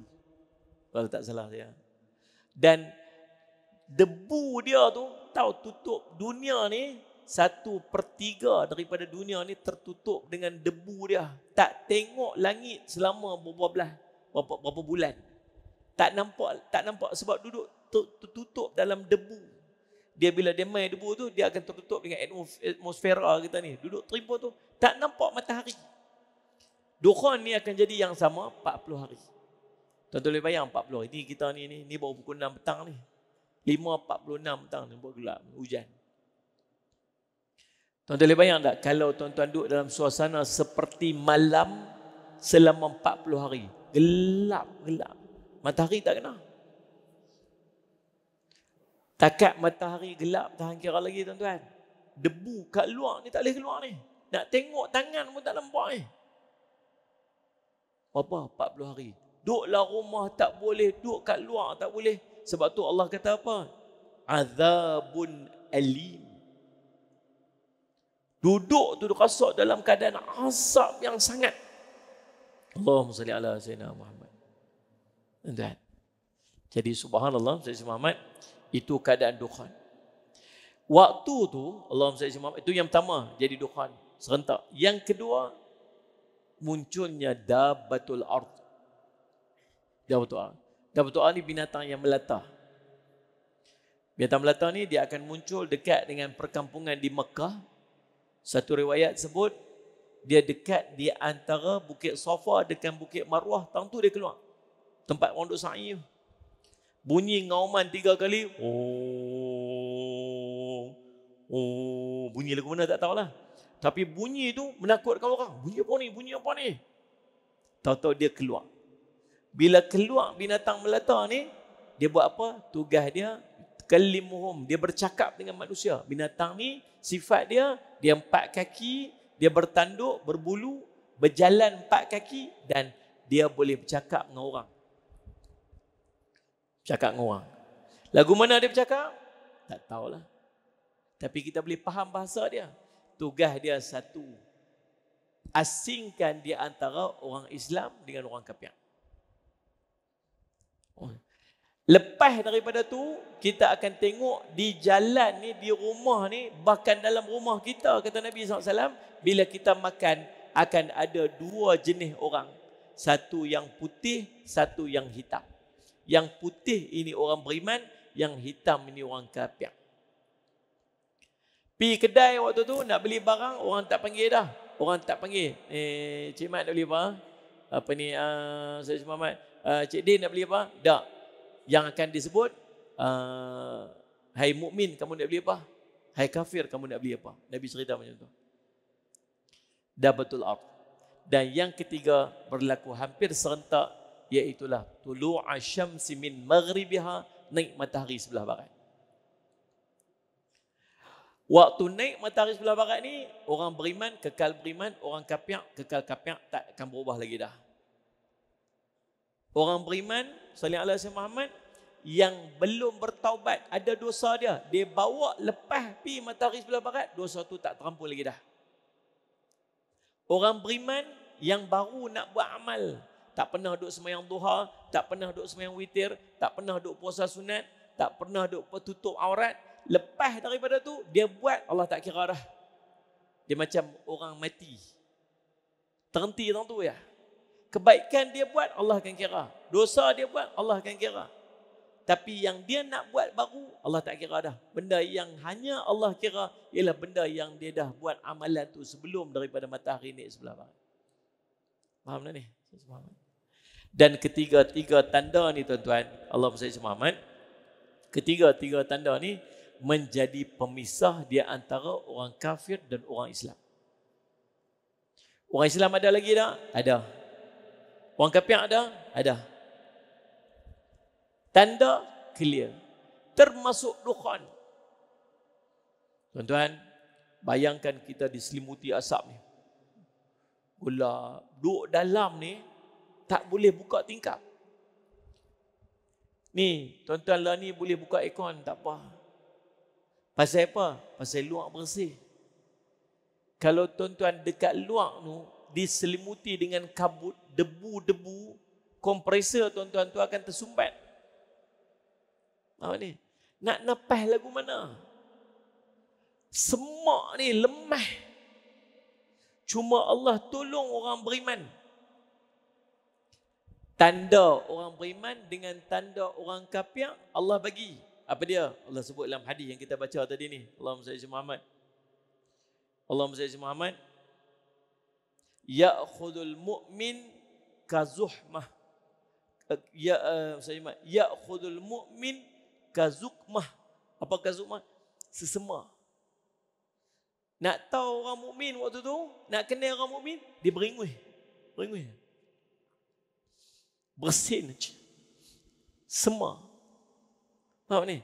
Kalau tak salah saya. Dan debu dia tu, tahu tutup dunia ni, 1/3 daripada dunia ni tertutup dengan debu dia. Tak tengok langit selama berapa bulan. Tak nampak sebab duduk tertutup dalam debu. Dia bila dia main debu tu, dia akan tertutup dengan atmosfera kita ni. Duduk terima tu, tak nampak matahari. Dukhan ni akan jadi yang sama 40 hari. Tuan-tuan boleh bayang 40 hari. Ini kita ni baru pukul 6 petang ni. 5.46 petang ni buat gelap, hujan. Tuan-tuan boleh bayang tak kalau tuan-tuan duduk dalam suasana seperti malam selama 40 hari. Gelap. Matahari tak kena. Takat matahari gelap tahan kira lagi tuan-tuan. Debu kat luar ni tak boleh keluar ni. Nak tengok tangan pun tak nampak ni. Berapa? 40 hari. Duduklah rumah tak boleh, duduk kat luar tak boleh. Sebab tu Allah kata apa? Azabun alim. Duduk tu rasa dalam keadaan azab yang sangat. Allahumma salli ala sayyidina Muhammad. Tuan. Jadi subhanallah, Sayyidina Muhammad, itu keadaan dukhan. Waktu tu, Allahumma salli ala Muhammad, itu yang pertama, jadi dukhan serentak. Yang kedua, munculnya dabbatul ard. Dabbatul ard. Dabbatul ard ni binatang yang melata. Binatang melata ni dia akan muncul dekat dengan perkampungan di Mekah. Satu riwayat sebut dia dekat di antara Bukit Safa dengan Bukit Marwah. Tang tu dia keluar. Tempat orang duk sa'i. Bunyi ngauman 3 kali. Oh, bunyi lagu mana tak tahulah. Tapi bunyi tu menakutkan orang. Bunyi apa ni? Bunyi apa ni? Tahu-tahu dia keluar. Bila keluar binatang melata ni, dia buat apa? Tugas dia kalimuhum, dia bercakap dengan manusia. Binatang ni sifat dia 4 kaki, dia bertanduk, berbulu, berjalan 4 kaki dan dia boleh bercakap dengan orang. Bercakap dengan orang. Lagu mana dia bercakap? Tak tahulah. Tapi kita boleh faham bahasa dia. Tugas dia satu. Asingkan dia antara orang Islam dengan orang kafir. Lepas daripada tu, kita akan tengok di jalan ni, di rumah ni, bahkan dalam rumah kita, kata Nabi SAW, bila kita makan, akan ada 2 jenis orang. Satu yang putih, satu yang hitam. Yang putih ini orang beriman, yang hitam ini orang kafir. Pergi kedai waktu tu, nak beli barang, orang tak panggil dah. Orang tak panggil. Cik Mat nak beli apa? Apa ni, Sayyid Muhammad. Cik Din nak beli apa? Tak. Yang akan disebut, hai mukmin kamu nak beli apa? Hai kafir kamu nak beli apa? Nabi cerita macam tu. Dabbatul ard. Dan yang ketiga berlaku hampir serentak, iaitulah tulu'a syamsi min maghribiha, naik matahari sebelah barat. Waktu naik matahari sebelah barat ni, orang beriman kekal beriman, orang kafir kekal kafir, tak akan berubah lagi dah. Orang beriman, sallallahu alaihi Muhammad, yang belum bertaubat, ada dosa dia, dia bawa lepas pi matahari sebelah barat, dosa tu tak terampun lagi dah. Orang beriman yang baru nak buat amal, tak pernah duk sembahyang duha, tak pernah duk sembahyang witir, tak pernah duk puasa sunat, tak pernah duk tutup aurat, lepas daripada tu dia buat, Allah tak kira dah. Dia macam orang mati. Terhenti tang tu ya. Kebaikan dia buat, Allah akan kira. Dosa dia buat, Allah akan kira. Tapi yang dia nak buat baru, Allah tak kira dah. Benda yang hanya Allah kira ialah benda yang dia dah buat amalan tu sebelum daripada matahari naik sebelah barat. Faham tak ni? Dan ketiga-tiga tanda ni tuan-tuan, Allah SWT Muhammad, ketiga-tiga tanda ni menjadi pemisah di antara orang kafir dan orang Islam. Orang Islam ada lagi tak? Ada. Orang kafir ada? Ada. Tanda clear. Termasuk dukhan. Tuan-tuan, bayangkan kita diselimuti asap ni. Gula, duduk dalam ni, tak boleh buka tingkap. Ni, tuan-tuan lah ni boleh buka aircon, tak apa. Pasal apa? Pasal luar bersih. Kalau tuan-tuan dekat luar tu, diselimuti dengan kabut, debu-debu, kompresor tuan-tuan tu akan tersumbat. Apa ni? Nak napas lagu mana? Semak ni lemah. Cuma Allah tolong orang beriman. Tanda orang beriman dengan tanda orang kafir Allah bagi. Apa dia? Allah sebut dalam hadis yang kita baca tadi ni. Allahumma salli Muhammad. Allahumma salli Muhammad. Ya'khudul mu'min kazuhmah. Ya'khudul mu'min kazukmah. Apa kazukmah? Sesema. Nak tahu orang mukmin waktu tu, nak kenal orang mukmin, dia beringuh. Beringuh. Bersin. Sema. Faham ni?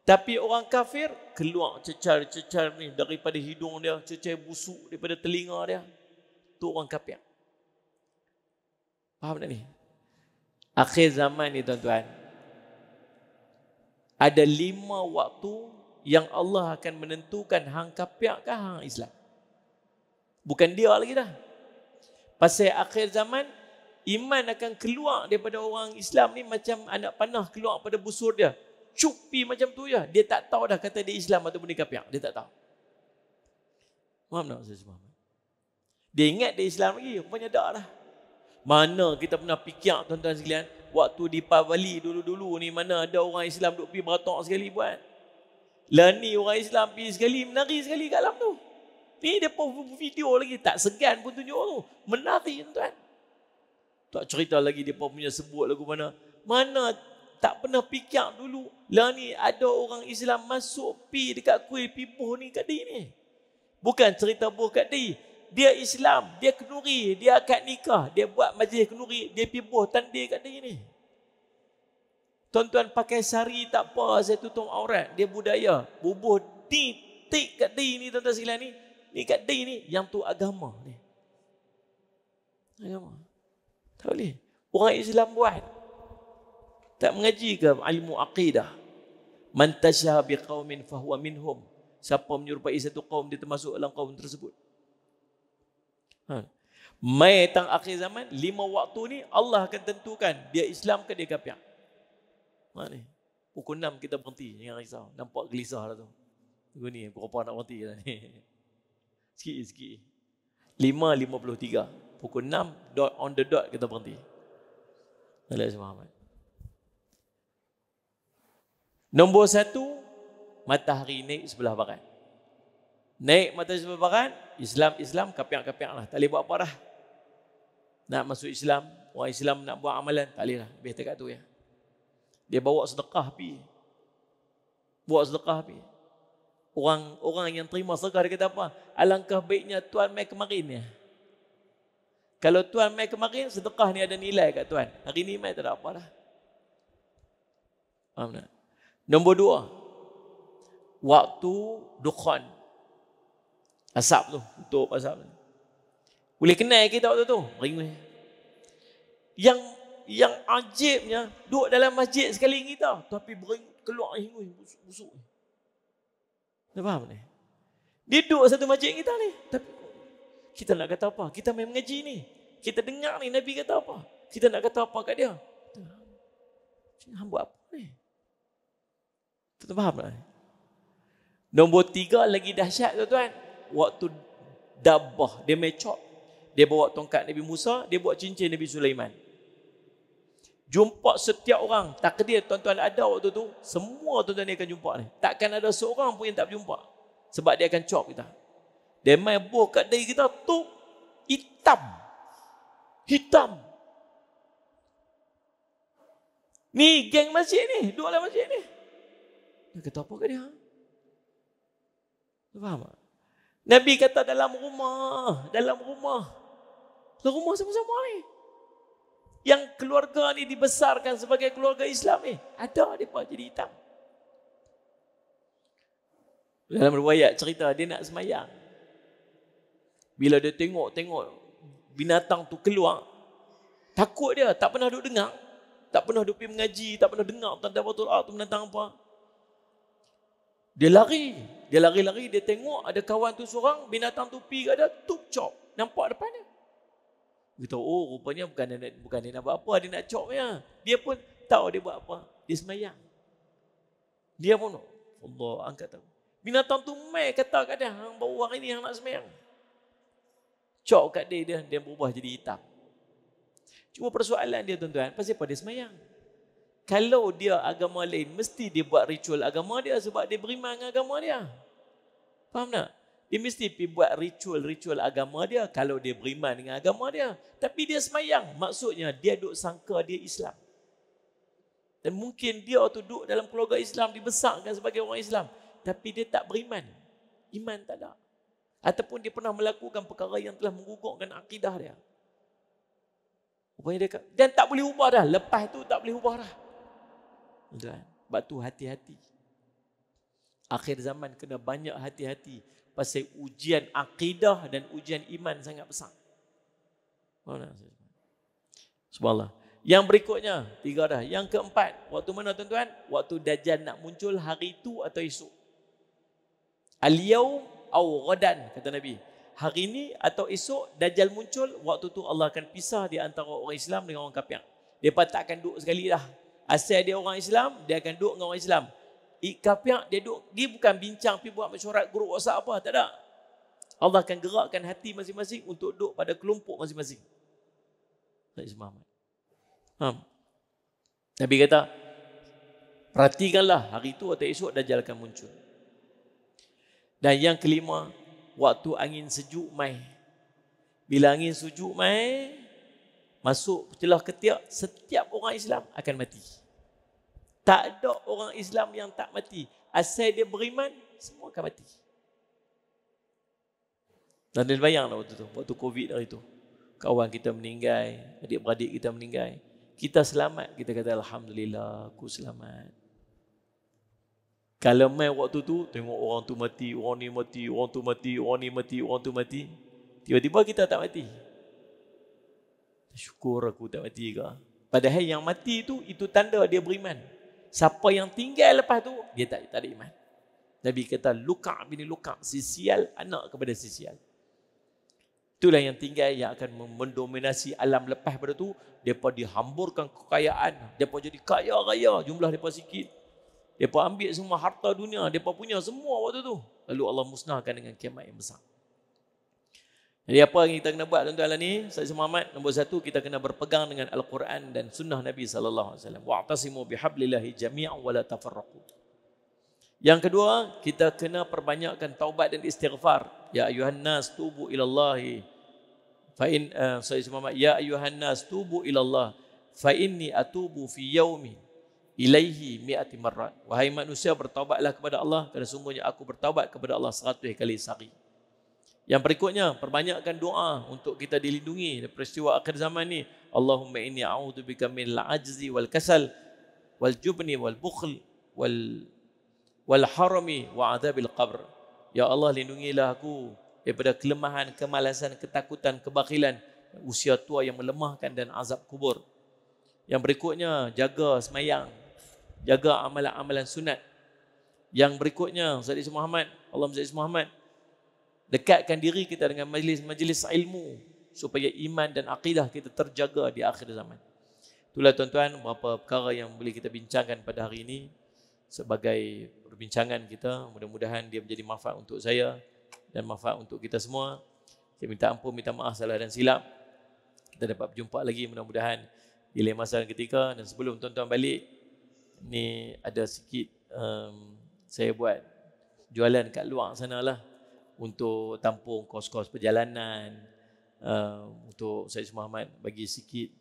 Tapi orang kafir keluar cecar-cecar ni daripada hidung dia, cecar busuk daripada telinga dia. Tu orang kafir. Faham tak ni? Akhir zaman ni tuan-tuan, ada 5 waktu yang Allah akan menentukan hang kafir ke hang Islam. Bukan dia lagi dah. Pasal akhir zaman, iman akan keluar daripada orang Islam ni macam anak panah keluar pada busur dia. Cupi macam tu je. Dia tak tahu dah kata dia Islam ataupun dia kafir. Dia tak tahu. Faham tak Ustaz Muhammad? Dia ingat dia Islam lagi. Rupanya tak dah. Mana kita pernah fikir tuan-tuan sekalian, waktu di Pavali dulu-dulu ni mana ada orang Islam duk pergi beratok sekali buat. Lah ni orang Islam pergi sekali, menari sekali kat dalam tu. Ni dia pun video lagi, tak segan pun tunjuk tu. Menari tuan-tuan. Tak cerita lagi dia pun punya sebut lagu mana. Mana tak pernah fikir dulu. Lah ni ada orang Islam masuk pi dekat kuih pipoh ni kat dia ni. Bukan cerita buah kat dia. Dia Islam, dia kenduri, dia akad nikah, dia buat majlis kenduri, dia pipoh tandir kat dia ni. Tuan-tuan pakai sari tak apa, saya tutup aurat, dia budaya. Bubuh titik kat dia ni tuan-tuan sekalian ni. Ni kat dia ni, yang tu agama ni. Agama. Tak boleh. Orang Islam buat. Tak mengaji ke ilmu aqidah? Man tasyaha biqaumin fahuwa minhum. Siapa menyerupai satu kaum, dia termasuk dalam kaum tersebut. Mai tang akhir zaman, 5 waktu ni Allah akan tentukan dia Islam ke dia kafir. Ni. Pukul 6 kita berhenti, jangan risau. Nampak gelisah dah tu. Tunggu ni, berapa nak berhenti dah ni. Sikit-sikit. 5.53. Pukul 6, dot on the dot kita berhenti. Ustaz Muhammad. Nombor 1, matahari naik sebelah barat. Naik matahari sebelah barat, Islam, kafir lah. Tak boleh buat apa dah. Nak masuk Islam, orang Islam nak buat amalan, tak boleh lah. Lebih dekat tu ya. Dia bawa sedekah pi. Buat sedekah pi. Orang yang terima sedekah dia kata apa? Alangkah baiknya tuan mai kemarin ya. Kalau tuan mai kemarin, sedekah ni ada nilai kat tuan. Hari ni mai tak ada apa dah. Faham tak? Nombor 2. Waktu dukhan. Asap tu, tutup asap tu. Boleh kenal kita waktu tu, ringus. Yang ajibnya, duduk dalam masjid sekali kita, tapi keluar hingus, busuk. Tak faham ni? Dia duduk satu masjid kita ni, tapi kita nak kata apa? Kita main mengaji ni. Kita dengar ni Nabi kata apa? Kita nak kata apa kat dia? Hang buat apa ni? Tak faham tak? Nombor 3 lagi dahsyat tuan-tuan. Waktu Dabbah, dia mecok. Dia bawa tongkat Nabi Musa, dia buat cincin Nabi Sulaiman. Jumpa setiap orang, takdir tuan-tuan ada waktu tu, semua tuan-tuan ni akan jumpa ni. Takkan ada seorang pun yang tak berjumpa. Sebab dia akan cop kita. Dia main buh kat diri kita tu hitam. Ni geng masjid ni, duduk dalam masjid ni. Dia kata apa kat dia? Faham tak? Nabi kata dalam rumah sama-sama ni. Yang keluarga ni dibesarkan sebagai keluarga Islam ni, ada mereka jadi hitam. Dalam riwayat cerita dia nak semayang. Bila dia tengok binatang tu keluar, takut dia, tak pernah duduk dengar, tak pernah duduk pergi mengaji, tak pernah dengar tentang betul tu binatang apa. Dia lari, dia tengok ada kawan tu seorang, binatang tu pergi kat dia, tup cop, nampak depan dia. Dia tahu, oh rupanya bukan dia nak buat apa, dia nak cop dia. Dia pun tahu dia buat apa, dia semayang. Dia pun, Allah angkat tahu. Binatang tu mai kata kat dia, hang baru hari ni hang nak semayang. Cop kat dia berubah jadi hitam. Cuma persoalan dia tuan-tuan, pasal apa dia semayang? Kalau dia agama lain, mesti dia buat ritual agama dia sebab dia beriman dengan agama dia. Faham tak? Dia mesti pergi buat ritual agama dia kalau dia beriman dengan agama dia. Tapi dia semayang, maksudnya dia duk sangka dia Islam. Dan mungkin dia tu duduk dalam keluarga Islam, dibesarkan sebagai orang Islam. Tapi dia tak beriman. Iman tak ada. Ataupun dia pernah melakukan perkara yang telah menggugurkan akidah dia. Dan tak boleh ubah dah. Lepas tu tak boleh ubah dah. Sebab tu hati-hati. Akhir zaman kena banyak hati-hati. Pasal ujian akidah dan ujian iman sangat besar. Subhanallah. Yang berikutnya, 3 dah. Yang keempat, waktu mana tuan-tuan? Waktu Dajjal nak muncul hari itu atau esok. Al-yaum au ghadan, kata Nabi. Hari ini atau esok Dajjal muncul, waktu tu Allah akan pisah di antara orang Islam dengan orang kafir. Mereka tak akan duduk sekali dah. Asal dia orang Islam, dia akan duduk dengan orang Islam. Kafir dia duduk, dia bukan bincang pergi buat mesyuarat grup WhatsApp apa, tak ada. Allah akan gerakkan hati masing-masing untuk duduk pada kelompok masing-masing. Nabi kata, perhatikanlah hari itu atau esok Dajjal akan muncul. Dan yang kelima, waktu angin sejuk mai. Bila angin sejuk mai, masuk celah ketiak, setiap orang Islam akan mati. Tak ada orang Islam yang tak mati. Asal dia beriman, semua akan mati. Dan dia bayanglah waktu tu, waktu Covid hari tu. Kawan kita meninggal, adik-beradik kita meninggal. Kita selamat, kita kata Alhamdulillah, aku selamat. Kalau main waktu tu, tengok orang tu mati, orang ni mati, orang tu mati, orang ni mati, orang tu mati. Tiba-tiba kita tak mati. Syukur aku tak mati ke. Padahal yang mati itu tanda dia beriman. Siapa yang tinggal lepas tu, dia tak ada iman. Nabi kata, Luka' bin Luka', si sial, anak kepada si sial. Itulah yang tinggal yang akan mendominasi alam lepas pada tu. Mereka dihamburkan kekayaan. Mereka jadi kaya raya, jumlah mereka sikit. Mereka ambil semua harta dunia. Mereka punya semua waktu tu. Lalu Allah musnahkan dengan kiamat yang besar. Jadi apa yang kita kena buat tuan-tuan ni? Saya Muhammad, nombor 1, kita kena berpegang dengan Al-Quran dan sunnah Nabi SAW. Wa'tasimu bihablillahi jami'an wa la tafarraqu. Yang kedua, kita kena perbanyakkan taubat dan istighfar. Ya ayuhan nas tubu ilallahi. Saya Muhammad, ya ayuhan nas tubu ilallah. Fa inni atubu fi yaumi ilaihi mi'ati marrat. Wahai manusia, bertaubatlah kepada Allah, kerana sungguhnya aku bertaubat kepada Allah 100 kali sehari. Yang berikutnya, perbanyakkan doa untuk kita dilindungi dari peristiwa akhir zaman ni. Allahumma inni a'udzubika minal ajzi wal kasal wal jubni wal bukhl wal harami wa adzabil qabr. Ya Allah, lindungilah aku daripada kelemahan, kemalasan, ketakutan, kebakilan, usia tua yang melemahkan dan azab kubur. Yang berikutnya, jaga semayang, jaga amalan-amalan sunat. Yang berikutnya, Ustaz Muhammad, Allahumma Ustaz Muhammad, dekatkan diri kita dengan majlis ilmu supaya iman dan akidah kita terjaga di akhir zaman. Itulah tuan-tuan beberapa perkara yang boleh kita bincangkan pada hari ini sebagai perbincangan kita. Mudah-mudahan dia menjadi manfaat untuk saya dan manfaat untuk kita semua. Saya minta ampun, minta maaf salah dan silap. Kita dapat berjumpa lagi mudah-mudahan di lain masa dan ketika. Dan sebelum tuan-tuan balik, ni ada sikit saya buat jualan kat luar sana lah, untuk tampung kos-kos perjalanan, untuk Syed Muhammad bagi sikit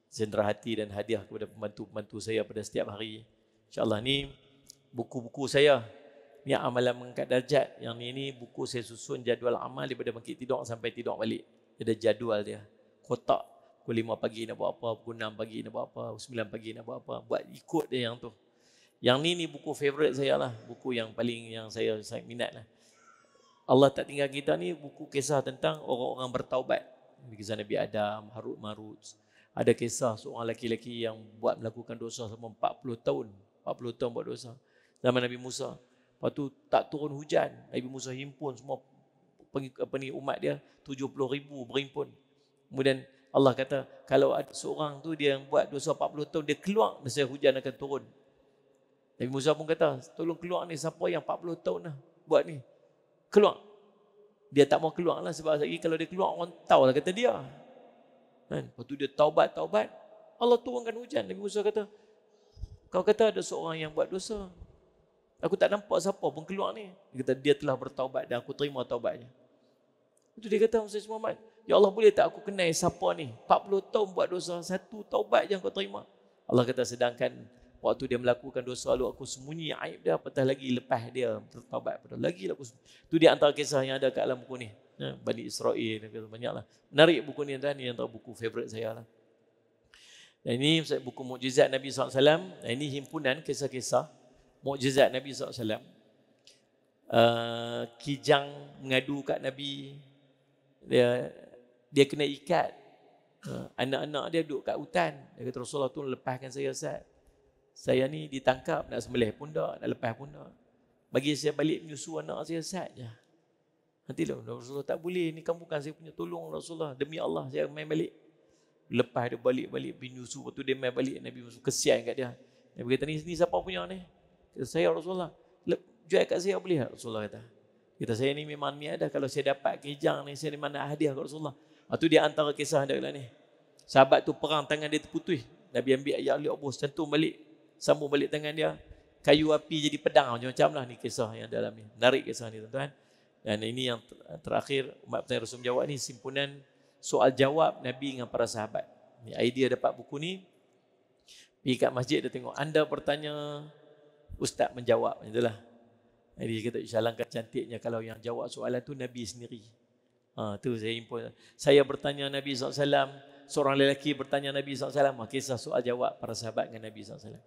sendera hati dan hadiah kepada pembantu-pembantu saya pada setiap hari. InsyaAllah ni buku-buku saya. Ni amalan mengangkat darjat. Yang ni buku saya susun jadual amal daripada bangkit tidur sampai tidur balik. Ada jadual dia. Kotak. Pukul 5 pagi nak buat apa, pukul 6 pagi nak buat apa, pukul 9 pagi nak buat apa. Buat ikut dia yang tu. Yang ni buku favourite saya lah. Buku yang paling yang saya minat lah. Allah tak tinggal kita ni buku kisah tentang orang-orang bertaubat. Kisah Nabi Adam, Harut Marut. Ada kisah seorang lelaki yang melakukan dosa selama 40 tahun. 40 tahun buat dosa. Zaman Nabi Musa. Lepas tu tak turun hujan. Nabi Musa himpun semua umat dia. 70,000 berhimpun. Kemudian Allah kata, kalau ada seorang tu dia yang buat dosa 40 tahun, dia keluar, mesti hujan akan turun. Nabi Musa pun kata, tolong keluar ni, siapa yang 40 tahun dah buat ni. Keluar. Dia tak mau keluar lah, sebab lagi kalau dia keluar orang tahu lah kata dia. Lepas tu dia taubat. Allah turunkan hujan. Nabi Musa kata, kau kata ada seorang yang buat dosa. Aku tak nampak siapa pun keluar ni. Dia kata dia telah bertaubat dan aku terima taubatnya. Itu dia kata Ustaz Muhammad, ya Allah boleh tak aku kenal siapa ni? 40 tahun buat dosa, satu taubat je kau terima. Allah kata sedangkan waktu dia melakukan dosa lalu aku sembunyi aib dia, apatah lagi lepas dia bertaubat pada lagi aku. Itu dia antara kisah yang ada kat dalam buku ni. Bani Israel banyaklah. Menarik buku ni tuan, ni antara buku favourite saya lah. Dan ini buku Mukjizat Nabi SAW. Ini himpunan kisah-kisah mukjizat Nabi SAW. Kijang mengadu kat Nabi. Dia kena ikat Anak-anak dia duduk kat hutan. Dia kata, Rasulullah tu lepaskan saya, Ustaz. Saya ni ditangkap, nak sembelih pun tak, nak lepas pun tak. Bagi saya balik menyusu anak saya, Ustaz je. Nantilah Rasulullah, tak boleh, ni kan bukan saya punya tolong Rasulullah. Demi Allah, saya main balik. Lepas dia balik-balik pergi nyusu, lepas tu dia main balik. Nabi Musa kesian kat dia. Nabi kata, ni siapa punya ni? Kata, saya Rasulullah. Jual kat saya boleh tak? Rasulullah kata. Kata, saya ni memang ni ada. Kalau saya dapat kejang ni, saya ni mana hadiah kat Rasulullah. Lepas tu dia antara kisah dia lah ni. Sahabat tu perang, tangan dia terputus. Nabi ambil ayat Ali Abbas, cantum balik. Sambung balik tangan dia. Kayu api jadi pedang. Macam-macam lah ni kisah yang dalam ni. Menarik kisah ni tuan-tuan. Dan ini yang terakhir, umat petani Rasul menjawab ni, simpunan soal jawab Nabi dengan para sahabat. Ni idea dapat buku ni. Pergi kat masjid dia tengok, anda bertanya, ustaz menjawab. Itulah. Jadi dia kata, alangkah cantiknya kalau yang jawab soalan tu Nabi sendiri. Tu saya impun. Saya bertanya Nabi SAW, seorang lelaki bertanya Nabi SAW, kisah soal jawab para sahabat dengan Nabi SAW.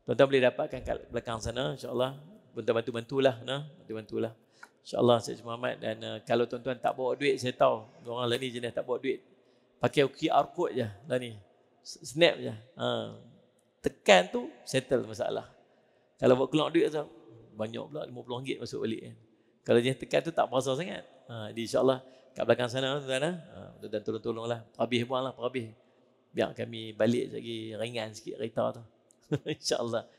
Tuan-tuan boleh dapatkan kat belakang sana, insyaAllah. Tuan-tuan bantu-bantulah. Bantu-bantulah. InsyaAllah Syed Muhammad. Dan kalau tuan-tuan tak bawa duit, saya tahu orang lain ni jenis tak bawa duit, pakai QR code je lah ni, snap je, tekan tu settle masalah. Kalau buat keluar duit tu banyak pula, RM50 masuk balik kan. Kalau jenis tekan tu tak berasa sangat. Jadi insyaAllah kat belakang sana tuan-tuan, dan tolong-tolonglah perhabis buang lah, perhabis biar kami balik lagi ringan sikit kereta tu. InsyaAllah.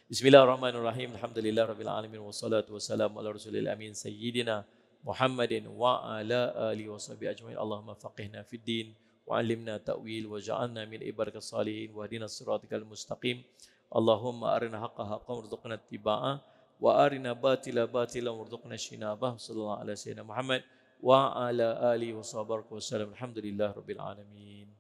Bismillahirrahmanirrahim. Alhamdulillah rabbil alamin wassalatu wassalamu ala rasulil amin sayyidina Muhammadin wa ala alihi washabihi ajmain. Allahumma faqihna fid din wa 'allimna ta'wil wa ja'alna min ibadikas salihin wa hdina siratal mustaqim. Allahumma arina haqqa haqqan warzuqna ittiba'ah wa arina batila batilan warzuqna ijtinabah. Sallallahu ala sayyidina Muhammad wa ala alihi washabihi wasallam. Alhamdulillah rabbil alamin.